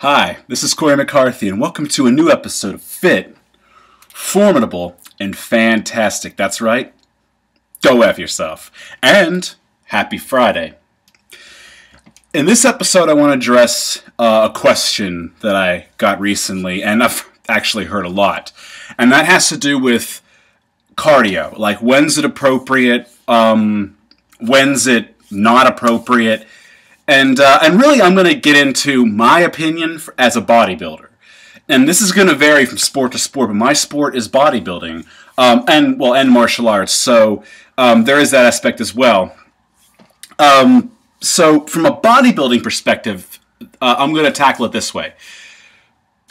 Hi, this is Corey McCarthy, and welcome to a new episode of Fit, Formidable, and Fantastic. That's right, go F yourself. And happy Friday. In this episode, I want to address a question that I got recently, and I've actually heard a lot, and that has to do with cardio. Like, when's it appropriate? When's it not appropriate? And really, I'm going to get into my opinion as a bodybuilder. And this is going to vary from sport to sport, but my sport is bodybuilding, and martial arts. So there is that aspect as well. So from a bodybuilding perspective, I'm going to tackle it this way.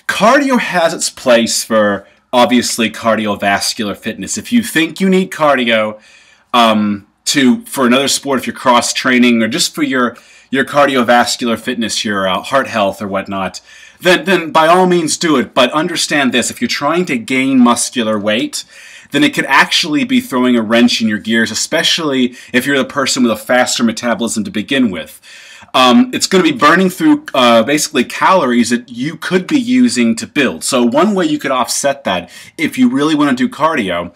Cardio has its place for, obviously, cardiovascular fitness. If you think you need cardio for another sport, if you're cross-training, or just for your cardiovascular fitness, your heart health or whatnot, then by all means do it. But understand this, if you're trying to gain muscular weight, then it could actually be throwing a wrench in your gears, especially if you're the person with a faster metabolism to begin with. It's going to be burning through basically calories that you could be using to build. So one way you could offset that, if you really want to do cardio,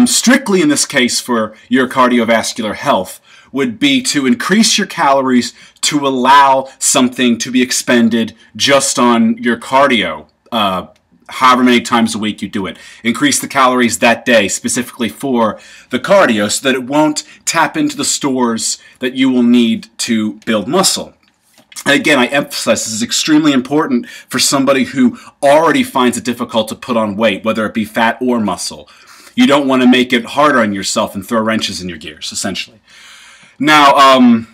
strictly in this case for your cardiovascular health, would be to increase your calories to allow something to be expended just on your cardio, however many times a week you do it. Increase the calories that day specifically for the cardio so that it won't tap into the stores that you will need to build muscle. And again, I emphasize this is extremely important for somebody who already finds it difficult to put on weight, whether it be fat or muscle. You don't want to make it harder on yourself and throw wrenches in your gears, essentially. Now,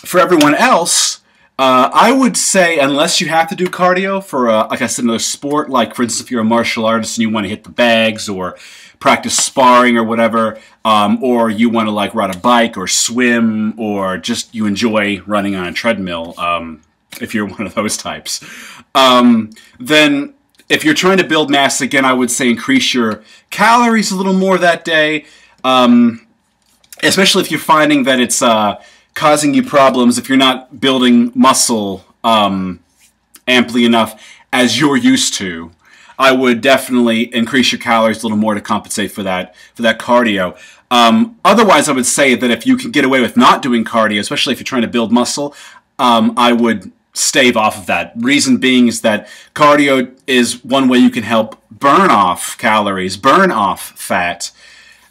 for everyone else, I would say unless you have to do cardio for, like I said, another sport, like for instance, if you're a martial artist and you want to hit the bags or practice sparring or whatever, or you want to like ride a bike or swim, or just you enjoy running on a treadmill, if you're one of those types, then if you're trying to build mass, again, I would say increase your calories a little more that day. Especially if you're finding that it's causing you problems, if you're not building muscle amply enough as you're used to, I would definitely increase your calories a little more to compensate for that cardio. Otherwise, I would say that if you can get away with not doing cardio, especially if you're trying to build muscle, I would stave off of that. Reason being is that cardio is one way you can help burn off calories, burn off fat,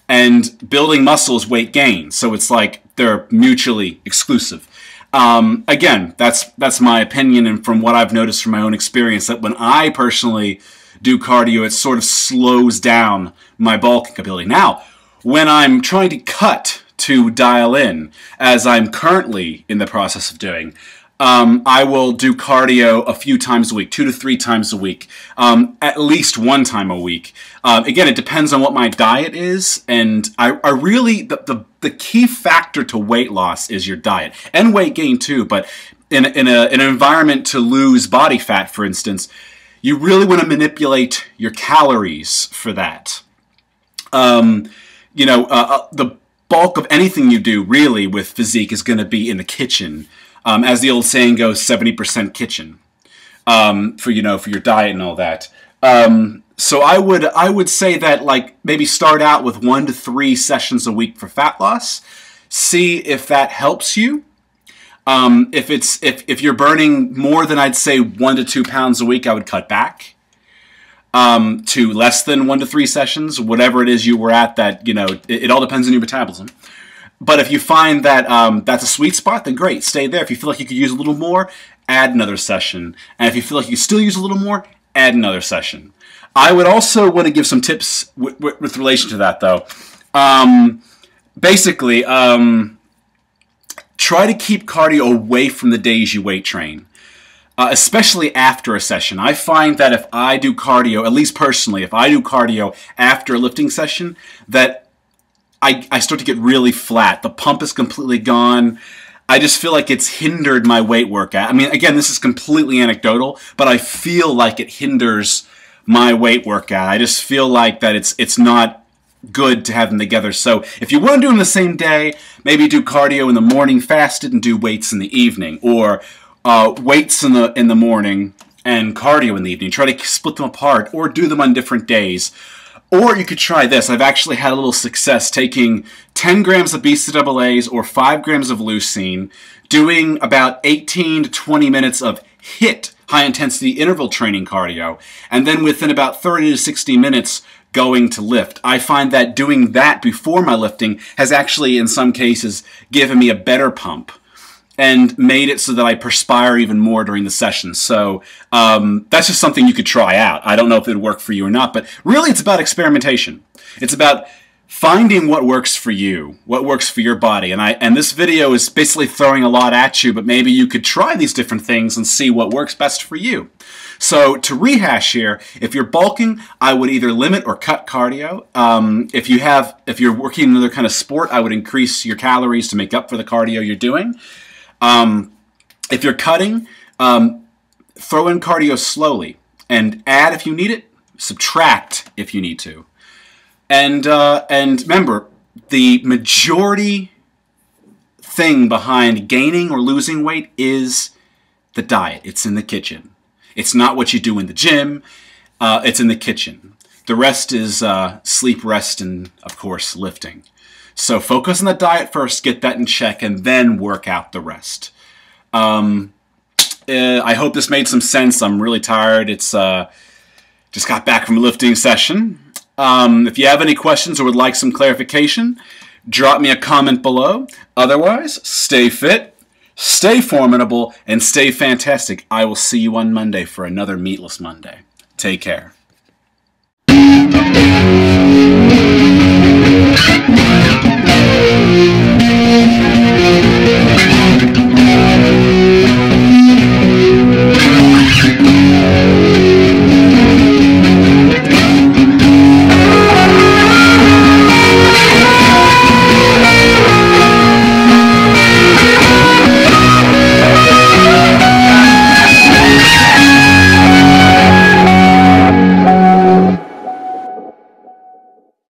and building muscle is weight gain, so it's like they're mutually exclusive. Again, that's my opinion, and from what I've noticed from my own experience, that when I personally do cardio, it sort of slows down my bulking ability. Now, when I'm trying to cut to dial in, as I'm currently in the process of doing, I will do cardio a few times a week, 2 to 3 times a week, at least 1 time a week. Again, it depends on what my diet is, and I really, the key factor to weight loss is your diet, and weight gain too, but in an environment to lose body fat, for instance, you really want to manipulate your calories for that. The bulk of anything you do, really, with physique is going to be in the kitchen. As the old saying goes, 70% kitchen, for your diet and all that. So I would say that, like, maybe start out with 1 to 3 sessions a week for fat loss. See if that helps you. If you're burning more than, I'd say, 1 to 2 pounds a week, I would cut back to less than 1 to 3 sessions, whatever it is you were at. That it all depends on your metabolism. But if you find that that's a sweet spot, then great, stay there. If you feel like you could use a little more, add another session. And if you feel like you still use a little more, add another session. I would also want to give some tips with relation to that, though. Basically, try to keep cardio away from the days you weight train, especially after a session. I find that if I do cardio, at least personally, if I do cardio after a lifting session, that I start to get really flat. The pump is completely gone. I just feel like it's hindered my weight workout. I mean, again, this is completely anecdotal, but I feel like it hinders my weight workout. I just feel like that it's not good to have them together. So if you want to do them the same day, maybe do cardio in the morning fasted and do weights in the evening, or weights in the morning, and cardio in the evening. Try to split them apart or do them on different days. Or you could try this. I've actually had a little success taking 10 grams of BCAAs or 5 grams of leucine, doing about 18 to 20 minutes of HIIT, high-intensity interval training cardio, and then within about 30 to 60 minutes going to lift. I find that doing that before my lifting has actually, in some cases, given me a better pump and made it so that I perspire even more during the session. So that's just something you could try out. I don't know if it would work for you or not, but really it's about experimentation. It's about finding what works for you, what works for your body. And this video is basically throwing a lot at you, but maybe you could try these different things and see what works best for you. So to rehash here, if you're bulking, I would either limit or cut cardio. If you're working another kind of sport, I would increase your calories to make up for the cardio you're doing. If you're cutting, throw in cardio slowly and add if you need it, subtract if you need to. And remember, the majority thing behind gaining or losing weight is the diet. It's in the kitchen. It's not what you do in the gym. It's in the kitchen. The rest is sleep, rest, and, of course, lifting. So focus on the diet first, get that in check, and then work out the rest. I hope this made some sense. I'm really tired. It's just got back from a lifting session. If you have any questions or would like some clarification, drop me a comment below. Otherwise, stay fit, stay formidable, and stay fantastic. I will see you on Monday for another Meatless Monday. Take care.